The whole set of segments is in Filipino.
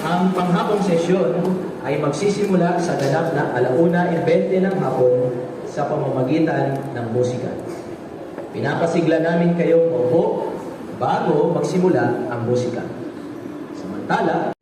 Ang panghapong sesyon ay magsisimula sa ganap na 1:20 ng hapon sa pamamagitan ng musika. Pinapasigla namin kayong maupo bago magsimula ang musika. Samantala,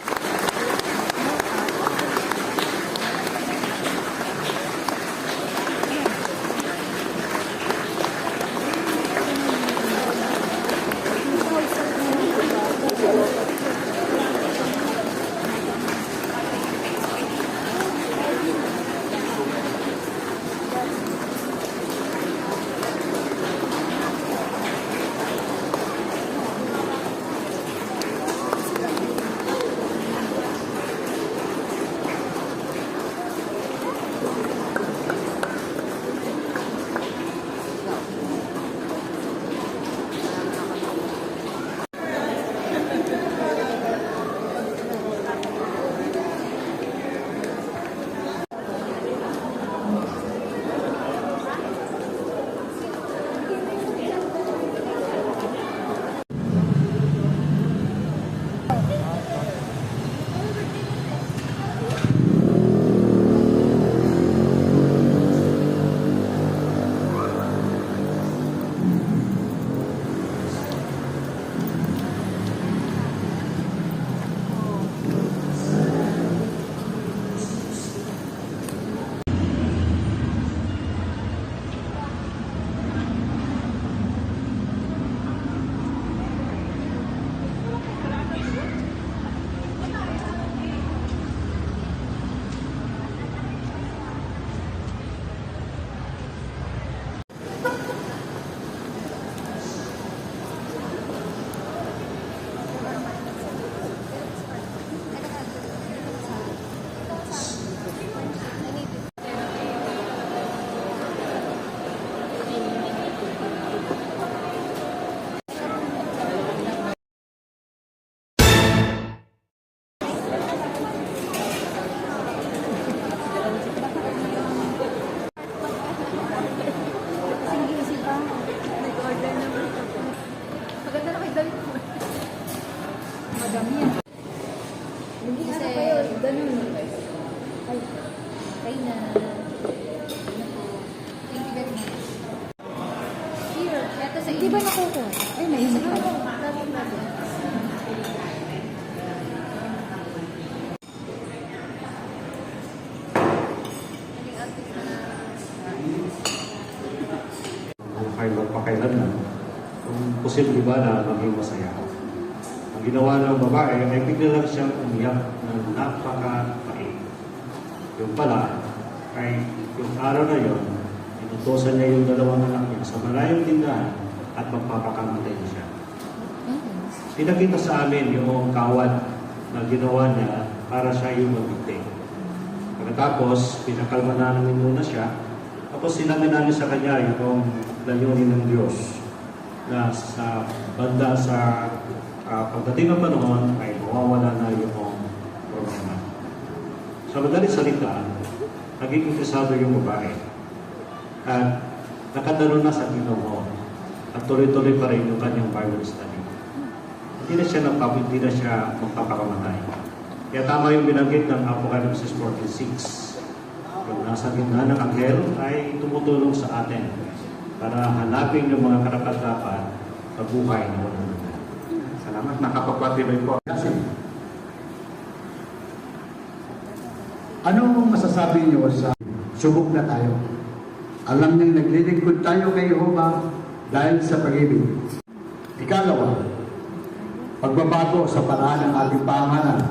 Di ba nakukuha? Ay, may isa pa. Kung magpakailanman, kung posible ba na maging masaya. Ang ginawa ng babae ay bigla lang siyang umiyak ng napaka-pait. Yung pala, ay yung araw na yon, inutosan niya yung dalawang anak niya sa malayong tindahan at magpapakamatay na siya. Pinakita sa amin yung kawad na ginawa niya para siya yung magbigay. Pagkatapos, pinakalma na namin muna siya. Tapos sinabi namin sa kanya yung layunin ng Diyos na sa banda sa pagdating ng panahon ay mawawala na yung problema. Sa madaling salita, naging interesado yung babae at nakadalo na sa Ginoo at tuloy-tuloy pa rin yung kanyang Bible study. Hindi na siya magpapakamatay. Kaya tama yung binanggit ng Apocalypse 46. Yung nasa gitna ng anghel ay tumutulong sa atin para hanapin yung mga karapat-dapat sa buhay na walang hanggan. Salamat, nakapagpatibay po. Kasi, anong masasabi niyo sa subok na tayo? Alam niyang naglilingkod tayo kay Jehova dahil sa pag-ibig. Ikalawa, pagbabago sa paraan ng ating pamahalaan.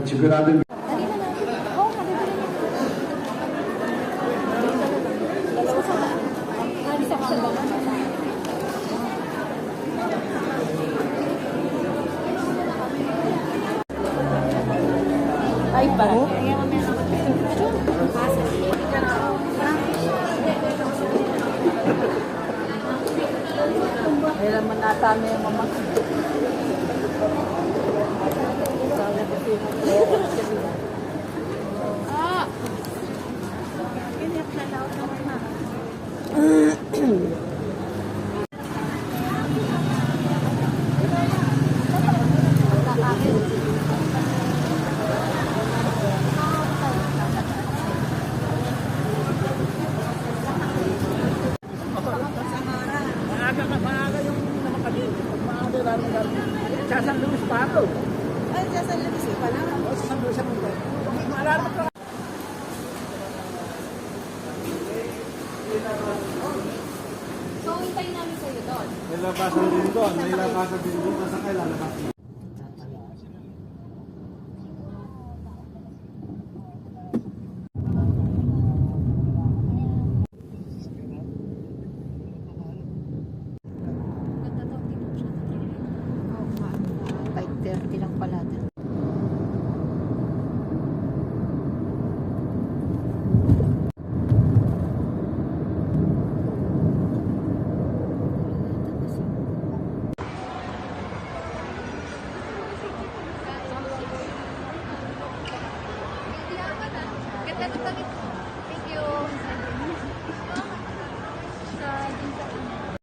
Sigurado Dali na natin. Oo, kabibili niya. Dalawa sa reception ba? Ay, parang. Kailan man nata na yung mama. Ah! So, hintayin namin sa'yo doon. Nilabasan din doon, nilabasan din doon, nasa kailalabas. Ganda daw, tingnan siya. Oo nga. 5:30 lang pala. Ganda daw kami